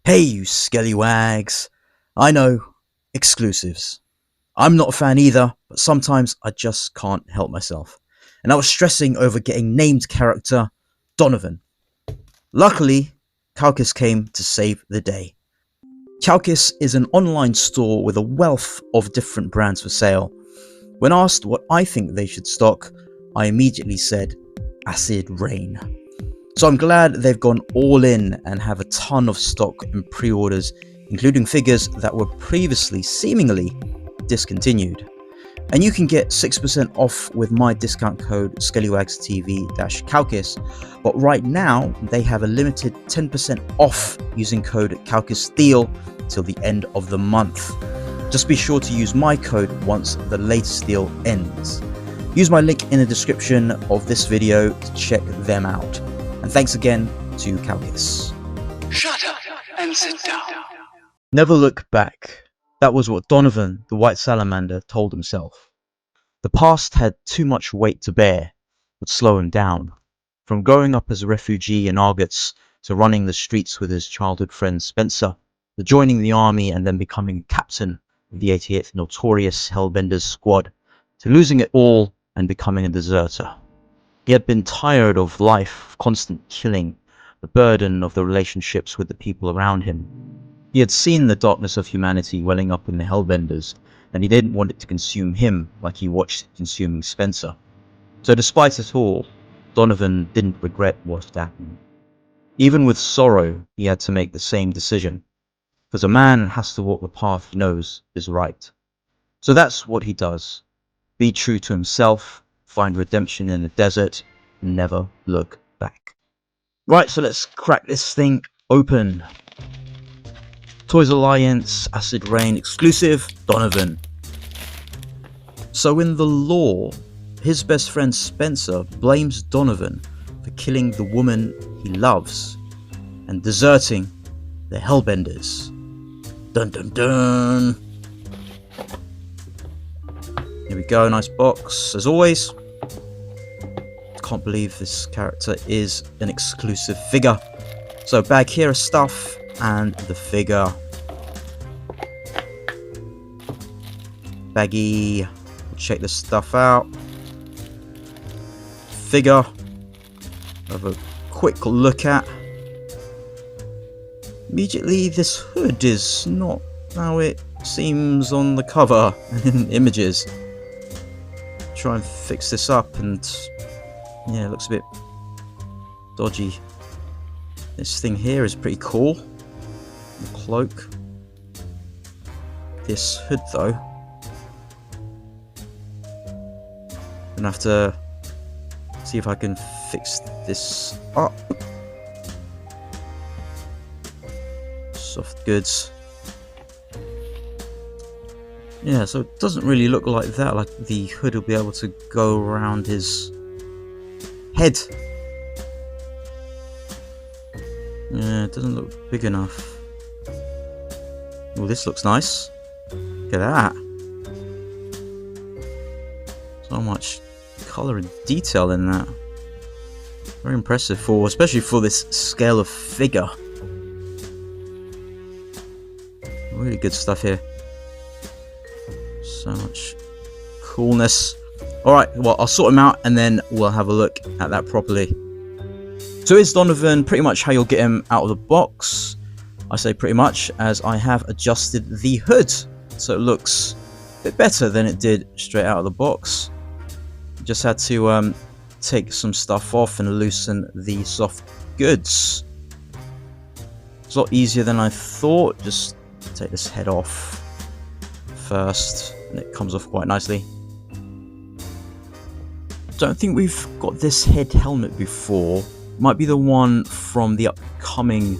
Hey, you scallywags. I know, exclusives. I'm not a fan either, but sometimes I just can't help myself. And I was stressing over getting named character Donovan. Luckily, Kowkis came to save the day. Kowkis is an online store with a wealth of different brands for sale. When asked what I think they should stock, I immediately said Acid Rain. So I'm glad they've gone all in and have a ton of stock and pre-orders, including figures that were previously seemingly discontinued. And you can get 6% off with my discount code ScallywagsTV-Kowkis, but right now they have a limited 10% off using code KowkisSteal till the end of the month. Just be sure to use my code once the latest deal ends. Use my link in the description of this video to check them out. And thanks again to Kowkis. Shut up and sit down. Never look back. That was what Donovan, the white salamander, told himself. The past had too much weight to bear, would slow him down. From growing up as a refugee in Argos, to running the streets with his childhood friend Spencer, to joining the army and then becoming captain of the 88th Notorious Hellbenders squad, to losing it all and becoming a deserter. He had been tired of life, of constant killing, the burden of the relationships with the people around him. He had seen the darkness of humanity welling up in the Hellbenders, and he didn't want it to consume him like he watched it consuming Spencer. So despite it all, Donovan didn't regret what had happened. Even with sorrow, he had to make the same decision, because a man has to walk the path he knows is right. So that's what he does. Be true to himself, find redemption in the desert, and never look back. Right, so let's crack this thing open. Toys Alliance, Acid Rain exclusive, Donovan. So in the lore, his best friend Spencer blames Donovan for killing the woman he loves and deserting the Hellbenders. Dun dun dun! Here we go, nice box as always. Can't believe this character is an exclusive figure. So bag here is stuff and the figure. Baggy. We'll check this stuff out. Figure. Have a quick look at. Immediately, this hood is not how it seems on the cover in images. Try and fix this up, and yeah, it looks a bit dodgy. This thing here is pretty cool. The cloak. This hood though, gonna have to see if I can fix this up. Soft goods. Yeah, so it doesn't really look like that, like the hood will be able to go around his head. Yeah, it doesn't look big enough. Oh, this looks nice. Look at that. So much colour and detail in that. Very impressive for, especially for this scale of figure. Really good stuff here. So much coolness. Alright, well, I'll sort him out and then we'll have a look at that properly. So is Donovan pretty much how you'll get him out of the box? I say pretty much, as I have adjusted the hood so it looks a bit better than it did straight out of the box. Just had to take some stuff off and loosen the soft goods. It's a lot easier than I thought. Just take this head off first and it comes off quite nicely. Don't think we've got this head helmet before. Might be the one from the upcoming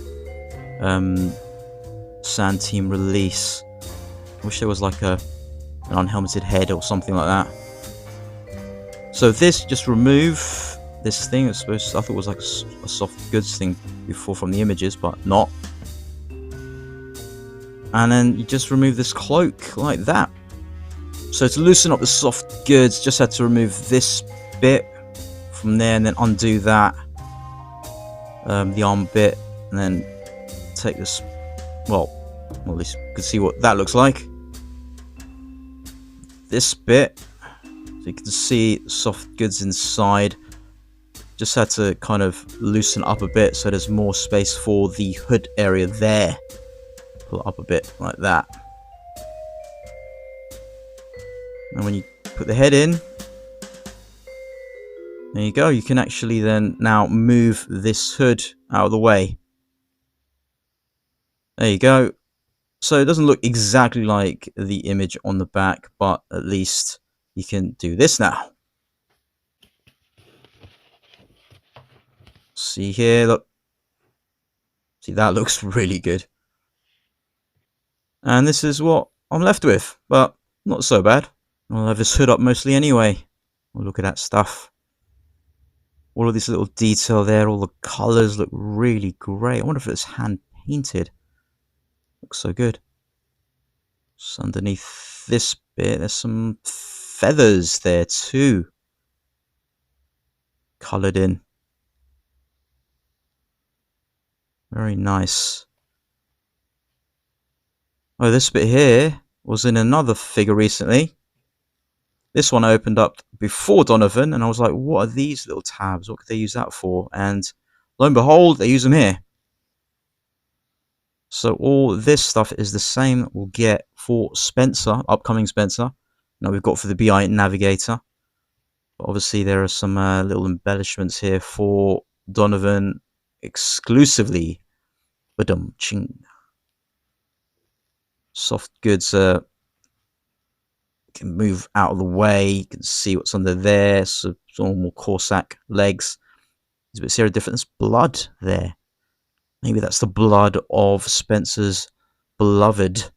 Sand Team release. Wish there was like an unhelmeted head or something like that. So this, just remove this thing. It's supposed to, I thought it was like a soft goods thing before from the images, but not. And then you just remove this cloak like that. So to loosen up the soft goods, just had to remove this bit from there and then undo that, the arm bit, and then take this Well, at least you can see what that looks like. This bit, so you can see soft goods inside. Just had to kind of loosen up a bit so there's more space for the hood area there. Pull it up a bit like that. And when you put the head in, there you go. You can actually then now move this hood out of the way. There you go. So it doesn't look exactly like the image on the back, but at least you can do this now. See here, look. See, that looks really good. And this is what I'm left with, but not so bad. I'll have this hood up mostly anyway. Oh, look at that stuff. All of this little detail there, all the colours look really great. I wonder if it's hand painted. Looks so good. So underneath this bit, there's some feathers there too. Coloured in. Very nice. Oh, this bit here was in another figure recently. This one opened up before Donovan, and I was like, what are these little tabs? What could they use that for? And lo and behold, they use them here. So all this stuff is the same that we'll get for Spencer, upcoming Spencer. Now we've got for the BI Navigator. But obviously there are some little embellishments here for Donovan exclusively. Badum-ching. Soft goods can move out of the way. You can see what's under there. So normal Corsac legs. There's a bit here different. There's blood there. Maybe that's the blood of Spencer's beloved.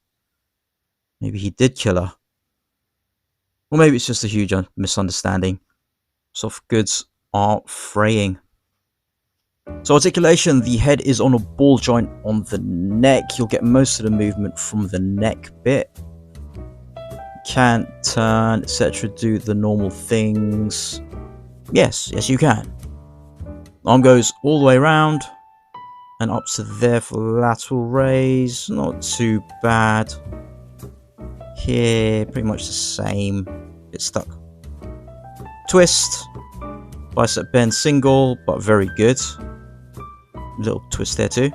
Maybe he did kill her. Or maybe it's just a huge misunderstanding. Soft goods are fraying. So articulation, the head is on a ball joint on the neck. You'll get most of the movement from the neck bit. Can turn, etc. Do the normal things. Yes, you can. Arm goes all the way around and up to there for lateral raise. Not too bad. Here, pretty much the same. Bit stuck. Twist. Bicep bend single, but very good. Little twist there too.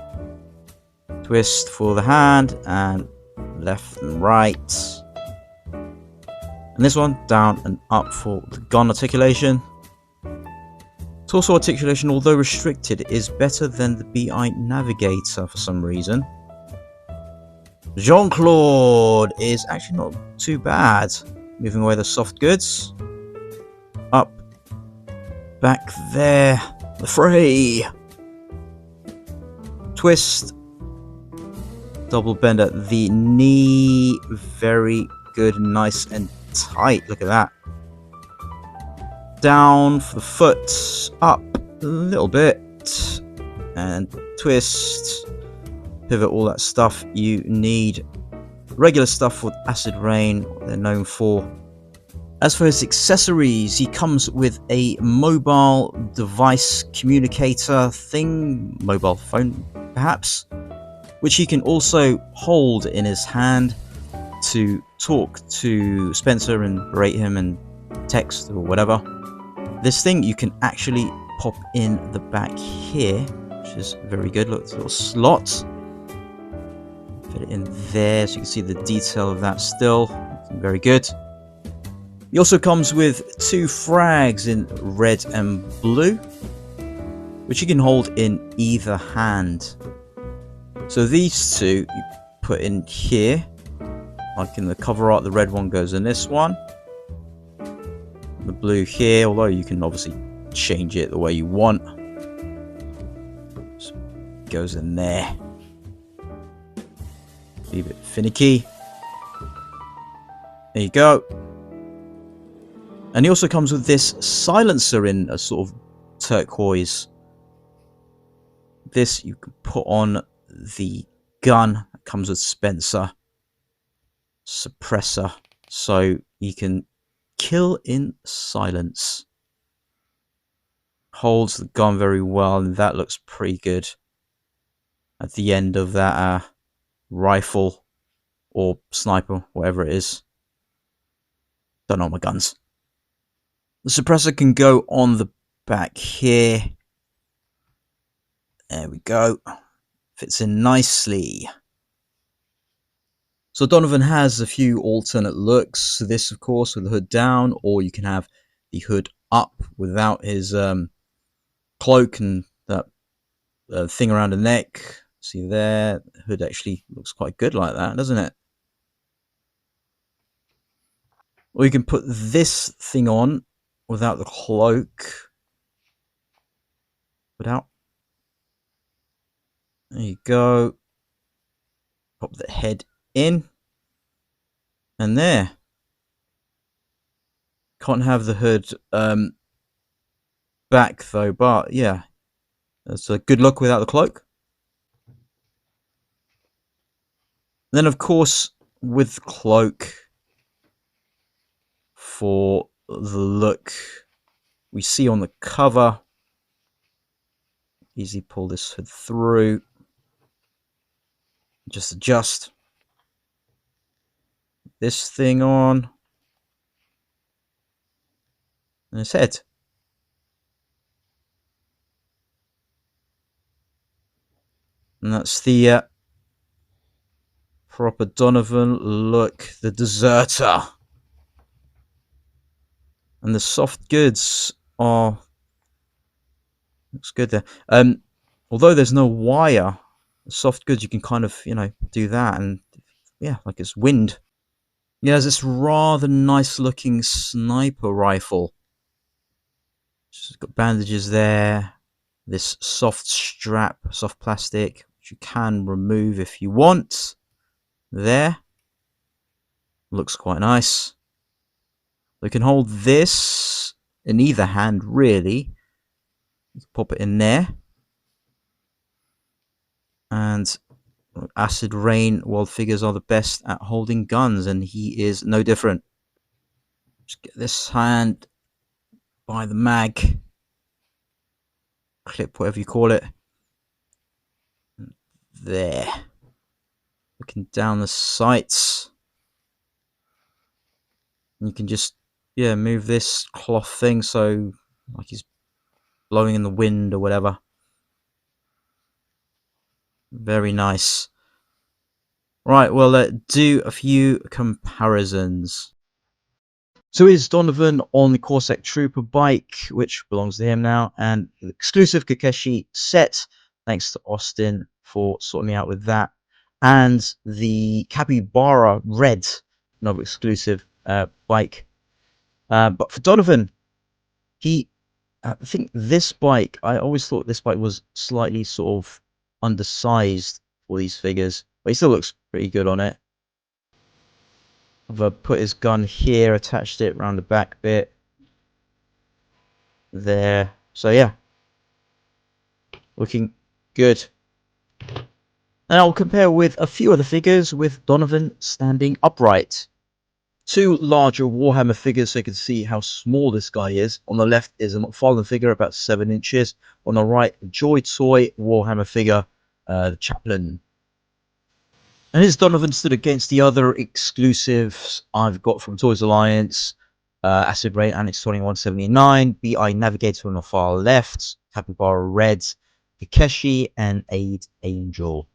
Twist for the hand and left and right. And this one down and up for the gun articulation. Torso articulation, although restricted, is better than the BI Navigator for some reason. Jean-Claude is actually not too bad. Moving away the soft goods. Up. Back there. The fray. Twist. Double bend at the knee. Very good. Nice and tight. Look at that. Down for the foot. Up a little bit. And twist. Pivot, all that stuff you need. Regular stuff with Acid Rain, what they're known for. As for his accessories, he comes with a mobile device communicator thing, mobile phone perhaps, which he can also hold in his hand to talk to Spencer and berate him and text or whatever. This thing you can actually pop in the back here, which is very good. Look, it's a little slot. Fit it in there so you can see the detail of that still. Very good. He also comes with 2 frags in red and blue, which you can hold in either hand. So these 2 you put in here, like in the cover art. The red one goes in this one, the blue here, although you can obviously change it the way you want. So it goes in there. Be a bit finicky. There you go. And he also comes with this silencer in a sort of turquoise. This you can put on the gun that comes with Spencer. Suppressor. So you can kill in silence. Holds the gun very well, and that looks pretty good. At the end of that rifle or sniper, whatever it is. Don't know my guns. The suppressor can go on the back here. There we go. Fits in nicely. So Donovan has a few alternate looks. This, of course, with the hood down, or you can have the hood up without his cloak and that thing around the neck. See there, the hood actually looks quite good like that, doesn't it? Or you can put this thing on without the cloak. Without. There you go. Pop the head in. And there. Can't have the hood back though, but yeah. That's a good look without the cloak. Then of course with cloak, for the look we see on the cover, easily pull this hood through, just adjust this thing on and his head. And that's the proper Donovan look, the deserter. And the soft goods are, looks good there. Although there's no wire, the soft goods you can kind of, do that, and yeah, like it's wind. Yeah, there's this rather nice looking sniper rifle. Just got bandages there. This soft strap, soft plastic, which you can remove if you want. There. Looks quite nice. We can hold this in either hand, really. You can pop it in there. And Acid Rain world figures are the best at holding guns, and he is no different. Just get this hand by the mag. Clip, whatever you call it. There. Looking down the sights. And you can just, move this cloth thing so like he's blowing in the wind or whatever. Very nice. Right, well, do a few comparisons. So is Donovan on the Corsac Trooper bike, which belongs to him now, and the exclusive Kowkis set, thanks to Austin for sorting me out with that, and the Capybara Red, another exclusive bike. But for Donovan, I think this bike, I always thought this bike was slightly sort of undersized for these figures, but he still looks pretty good on it. I've put his gun here, attached it around the back bit. There. So yeah. Looking good. And I'll compare with a few other figures with Donovan standing upright. Two larger Warhammer figures so you can see how small this guy is. On the left is a McFarlane figure about 7 inches. On the right, a Joy Toy Warhammer figure, the Chaplain. And here's Donovan stood against the other exclusives I've got from Toys Alliance. Acid Rain Annex 2179, BI Navigator on the far left, Capybara Red, Kowkis, and Aid Angel.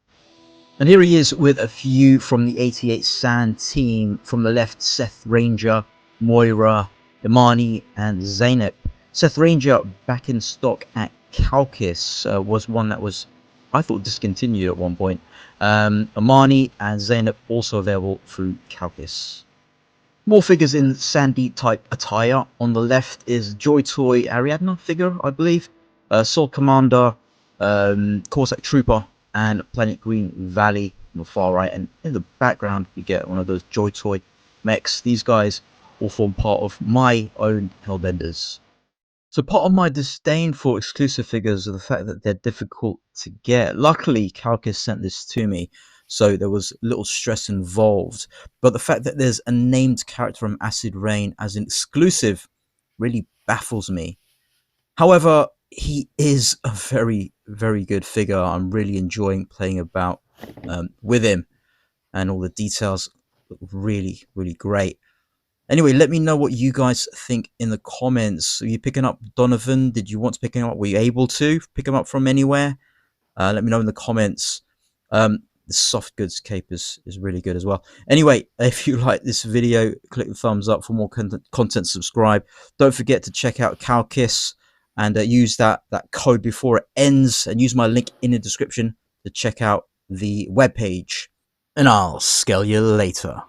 And here he is with a few from the 88 Sand team. From the left, Seth Ranger, Moira, Imani, and Zaynep. Seth Ranger, back in stock at Kowkis, was one that was, I thought, discontinued at one point. Imani and Zaynep also available through Kowkis. More figures in Sandy type attire. On the left is Joy Toy Ariadna figure, I believe. Soul Commander, Corsac Trooper, and Planet Green Valley on the far right. And in the background, you get one of those Joy Toy mechs. These guys all form part of my own Hellbenders. So part of my disdain for exclusive figures is the fact that they're difficult to get. Luckily, Kowkis sent this to me, so there was little stress involved. But the fact that there's a named character from Acid Rain as an exclusive really baffles me. However, he is a very, very good figure. I'm really enjoying playing about with him. and all the details look really, really great. Anyway, let me know what you guys think in the comments. Are you picking up Donovan? Did you want to pick him up? Were you able to pick him up from anywhere? Let me know in the comments. The soft goods cape is really good as well. Anyway, if you like this video, click the thumbs up. For more content, subscribe. Don't forget to check out Kowkis and use that code before it ends, and use my link in the description to check out the webpage. And I'll scale you later.